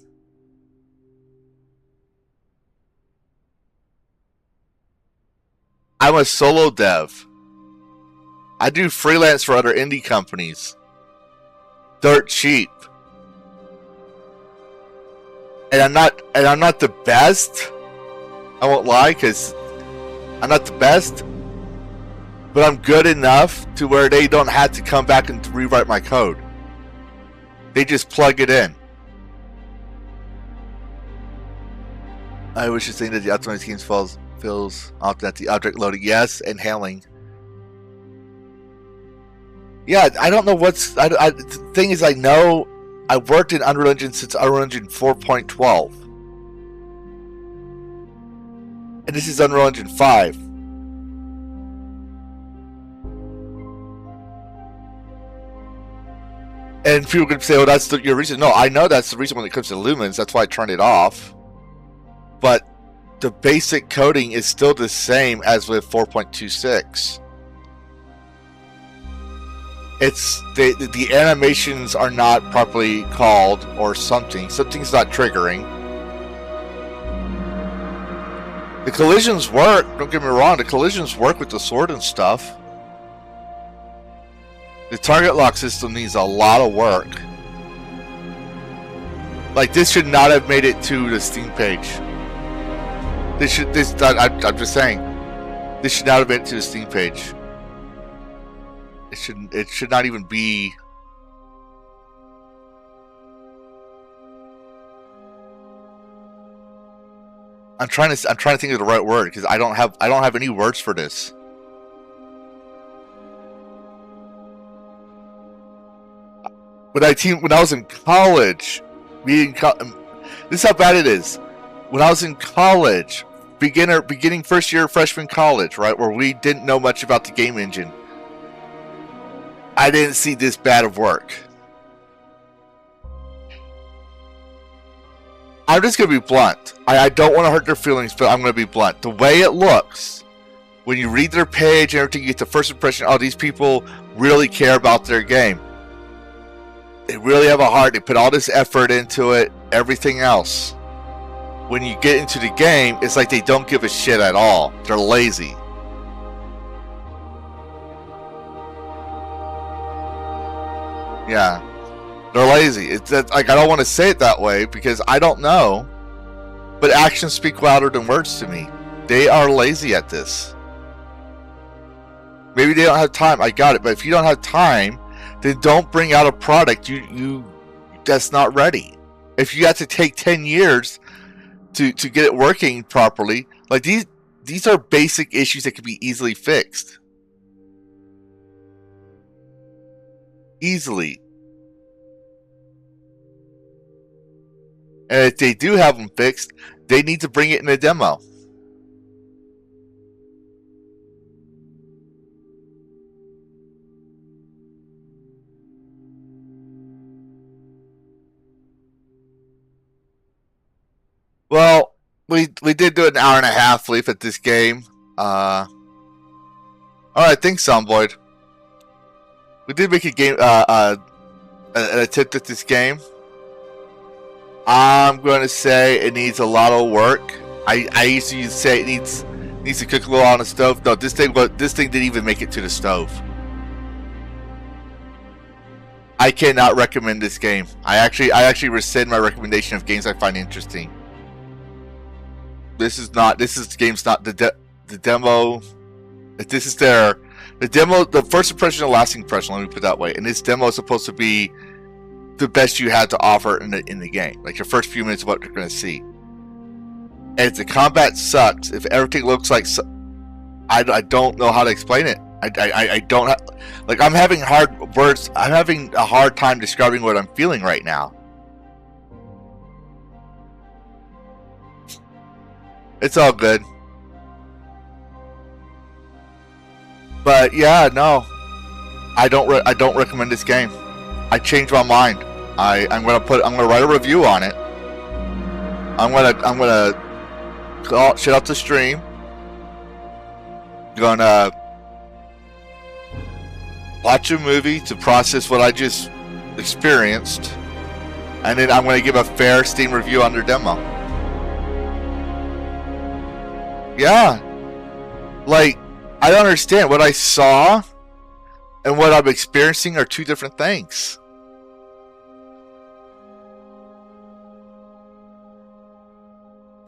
Speaker 3: I'm a solo dev. I do freelance for other indie companies. Dirt cheap. And I'm not the best. I won't lie, because I'm not the best. But I'm good enough to where they don't have to come back and rewrite my code. They just plug it in. I was just saying that the optimized games feels often at the object loading. Yes, and handling. Yeah, I don't know the thing is, I know I worked in Unreal Engine since Unreal Engine 4.12. And this is Unreal Engine 5. And people could say, "Oh, that's your reason." No, I know that's the reason when it comes to lumens. That's why I turned it off. But the basic coding is still the same as with 4.26. It's the animations are not properly called, or something's not triggering. The collisions work. Don't get me wrong. The collisions work with the sword and stuff. The target lock system needs a lot of work. Like, this should not have made it to the Steam page. I'm just saying, this should not have made it to the Steam page. It should not even be. I'm trying to think of the right word, because I don't have any words for this. When I was in college, this is how bad it is. When I was in college, beginning first year of freshman college, right, where we didn't know much about the game engine, I didn't see this bad of work. I'm just going to be blunt. I don't want to hurt their feelings, but I'm going to be blunt. The way it looks, when you read their page and everything, you get the first impression, oh, these people really care about their game. They really have a heart. They put all this effort into it, everything else. When you get into the game, it's like they don't give a shit at all. They're lazy. Yeah. They're lazy. It's that, like, I don't want to say it that way because I don't know, but actions speak louder than words to me. They are lazy at this. Maybe they don't have time. I got it. But if you don't have time, then don't bring out a product that's not ready. If you have to take 10 years to get it working properly, like these are basic issues that can be easily fixed. Easily. And if they do have them fixed, they need to bring it in a demo. Well, we did do an hour and a half leaf at this game. Alright, thanks, Soundboyd. We did make a game, an attempt at this game. I'm going to say it needs a lot of work. I used to say it needs to cook a little on the stove. No, this thing didn't even make it to the stove. I cannot recommend this game. I actually rescind my recommendation of games I find interesting. The game's not the demo. If this is the demo, the first impression, the lasting impression. Let me put it that way. And this demo is supposed to be the best you had to offer in the game, like your first few minutes of what you're going to see. And if the combat sucks, if everything looks like, I don't know how to explain it. I don't like. I'm having hard words. I'm having a hard time describing what I'm feeling right now. It's all good. But yeah, no, I don't recommend this game. I changed my mind. I'm gonna write a review on it. I'm gonna call shut out the stream. Gonna watch a movie to process what I just experienced, and then I'm gonna give a fair Steam review on their demo. Yeah, like, I don't understand. What I saw and what I'm experiencing are two different things.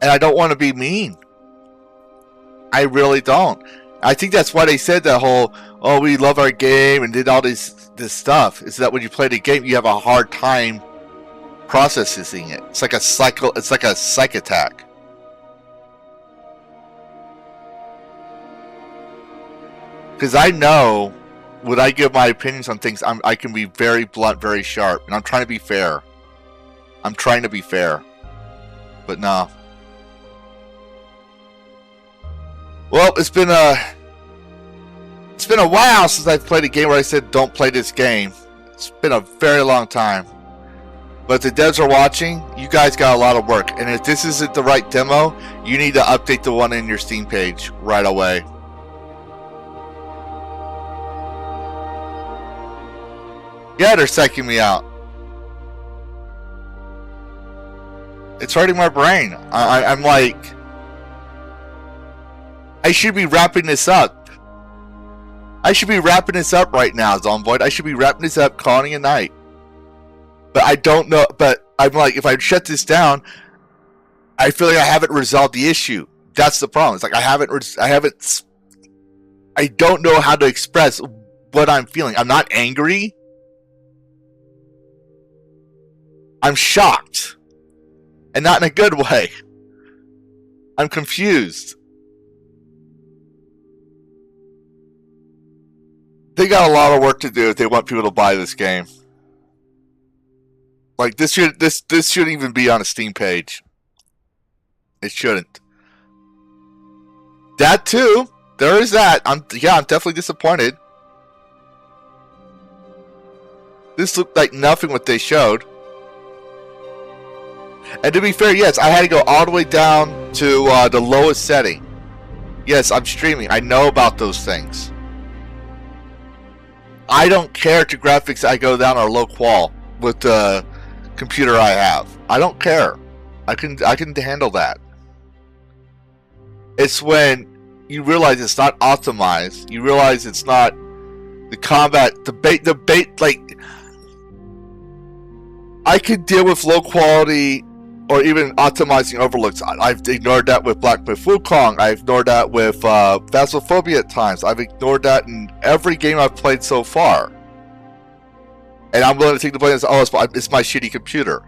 Speaker 3: And I don't want to be mean. I really don't. I think that's why they said that whole, oh, we love our game and did all this stuff. Is that when you play the game, you have a hard time processing it. It's like a psych attack. Because I know when I give my opinions on things, I can be very blunt, very sharp, and I'm trying to be fair. I'm trying to be fair, but no. Well, it's been a while since I've played a game where I said don't play this game. It's been a very long time. But if the devs are watching, you guys got a lot of work, and if this isn't the right demo, you need to update the one in your Steam page right away. Yeah, they're psyching me out. It's hurting my brain. I'm like, I should be wrapping this up. I should be wrapping this up right now, Zomboid. I should be wrapping this up, calling it a night. But I don't know. But I'm like, if I shut this down, I feel like I haven't resolved the issue. That's the problem. It's like I don't know how to express what I'm feeling. I'm not angry. I'm shocked. And not in a good way. I'm confused. They got a lot of work to do if they want people to buy this game. Like, this shouldn't even be on a Steam page. It shouldn't. That too. There is that. I'm definitely disappointed. This looked like nothing what they showed. And to be fair, yes, I had to go all the way down to the lowest setting. Yes, I'm streaming. I know about those things. I don't care to graphics I go down or low qual with the computer I have. I don't care. I can handle that. It's when you realize it's not optimized. You realize it's not the combat, the bait, like, I can deal with low quality or even optimizing overlooks. I've ignored that with Black Myth Wukong. I've ignored that with Phasmophobia at times. I've ignored that in every game I've played so far. And I'm willing to take the blame as, oh, it's my shitty computer.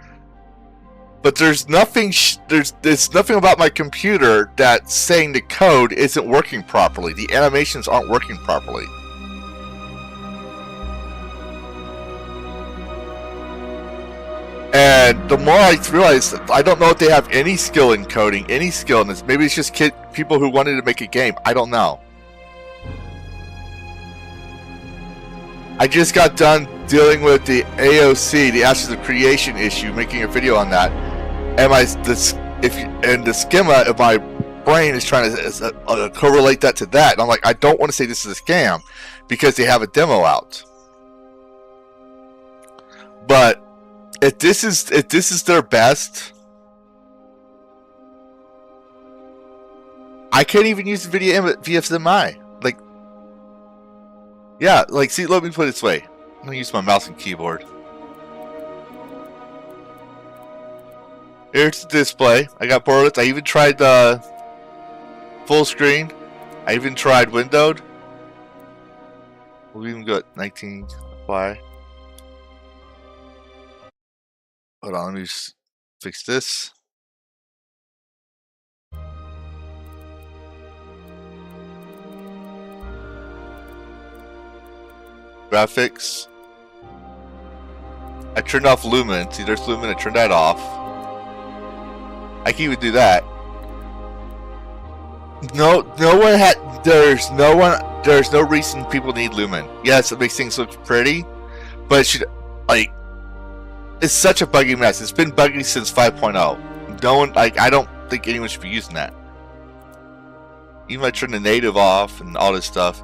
Speaker 3: But there's nothing about my computer that's saying the code isn't working properly. The animations aren't working properly. And the more I realize, I don't know if they have any skill in coding, any skill in this. Maybe it's just people who wanted to make a game. I don't know. I just got done dealing with the AOC, the Ashes of Creation issue, making a video on that. And the schema of my brain is trying to correlate that to that. And I'm like, I don't want to say this is a scam because they have a demo out. But if this is their best, I can't even use the video VFMI. Like, yeah, like, see, let me put it this way. I'm gonna use my mouse and keyboard. Here's the display. I got bored with it. I even tried the full screen. I even tried windowed. We'll even go at 19 apply. Hold on, let me just fix this. Graphics. I turned off Lumen. See, there's Lumen. I turned that off. I can even do that. No one had. There's no reason people need Lumen. Yes, it makes things look pretty, but it should, like, it's such a buggy mess. It's been buggy since 5.0. No one, like, I don't think anyone should be using that. Even I turn the native off and all this stuff.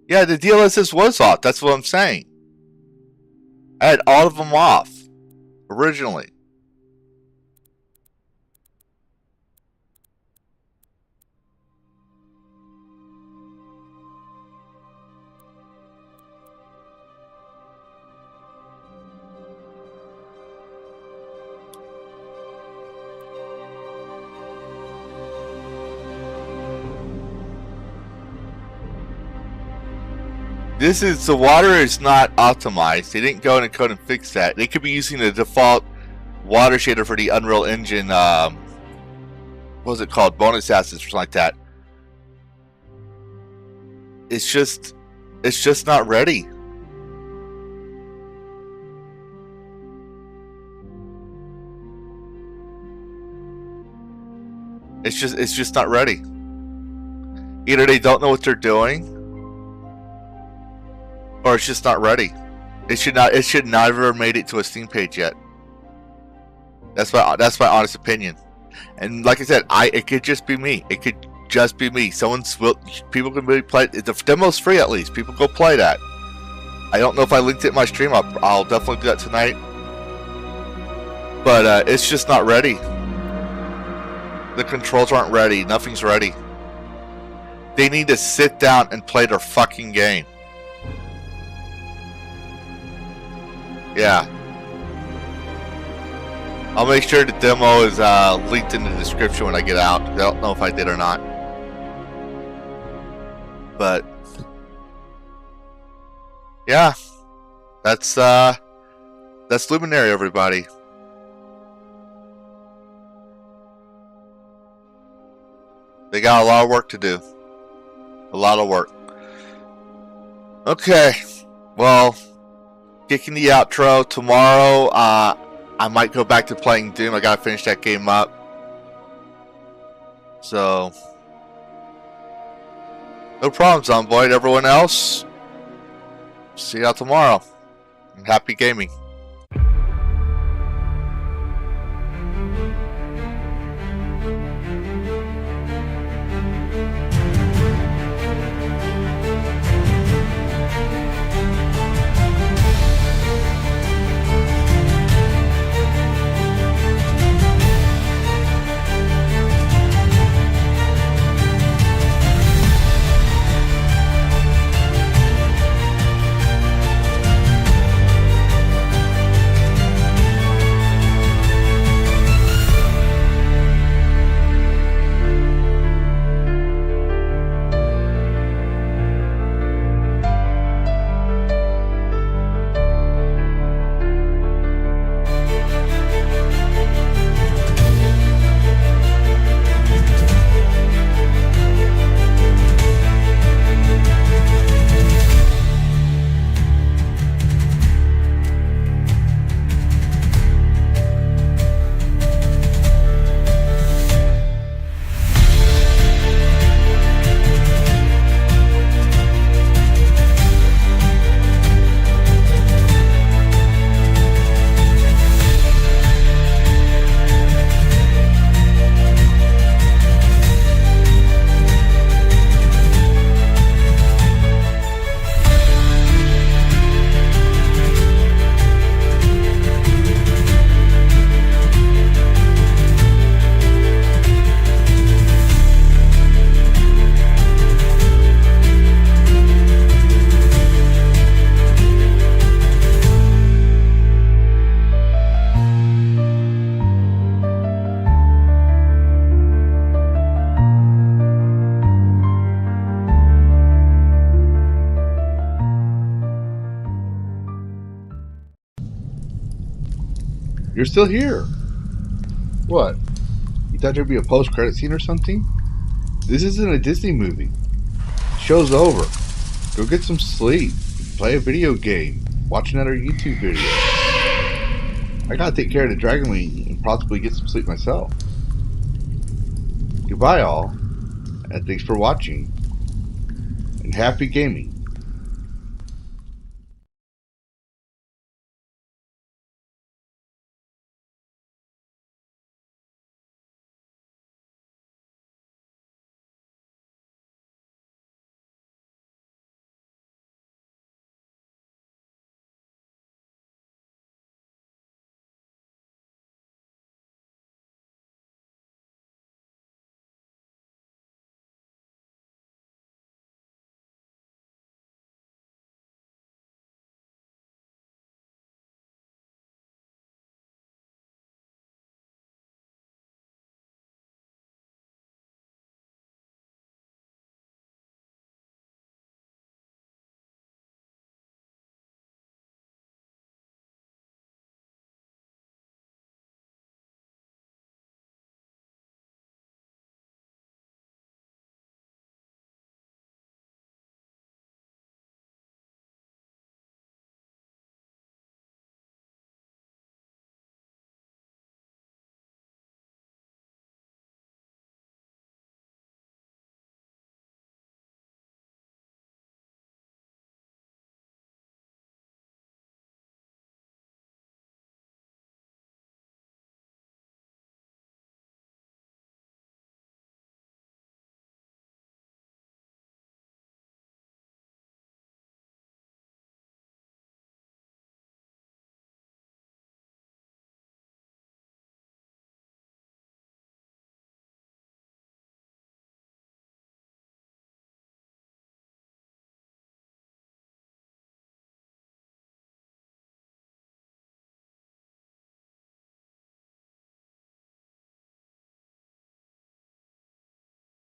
Speaker 3: Yeah, the DLSS was off. That's what I'm saying. I had all of them off originally. The water is not optimized. They didn't go in and code and fix that. They could be using the default water shader for the Unreal Engine, what was it called? Bonus assets or something like that. It's just not ready. It's just not ready. Either they don't know what they're doing, or it's just not ready. It should not have ever made it to a Steam page yet. That's my honest opinion. And like I said, it could just be me. It could just be me. People can really play it. The demo's free at least. People go play that. I don't know if I linked it in my stream. I'll definitely do that tonight. But it's just not ready. The controls aren't ready. Nothing's ready. They need to sit down and play their fucking game. Yeah. I'll make sure the demo is linked in the description when I get out. I don't know if I did or not. But yeah. That's Luminary, everybody. They got a lot of work to do. A lot of work. Okay. Well, kicking the outro. Tomorrow, I might go back to playing Doom. I gotta finish that game up. So, no problem, Zomboid. Everyone else, see y'all tomorrow. And happy gaming.
Speaker 1: You're still here. What? You thought there'd be a post-credit scene or something? This isn't a Disney movie. Show's over. Go get some sleep. Play a video game. Watch another YouTube video. I gotta take care of the Dragon Wing and possibly get some sleep myself. Goodbye all, and thanks for watching. And happy gaming.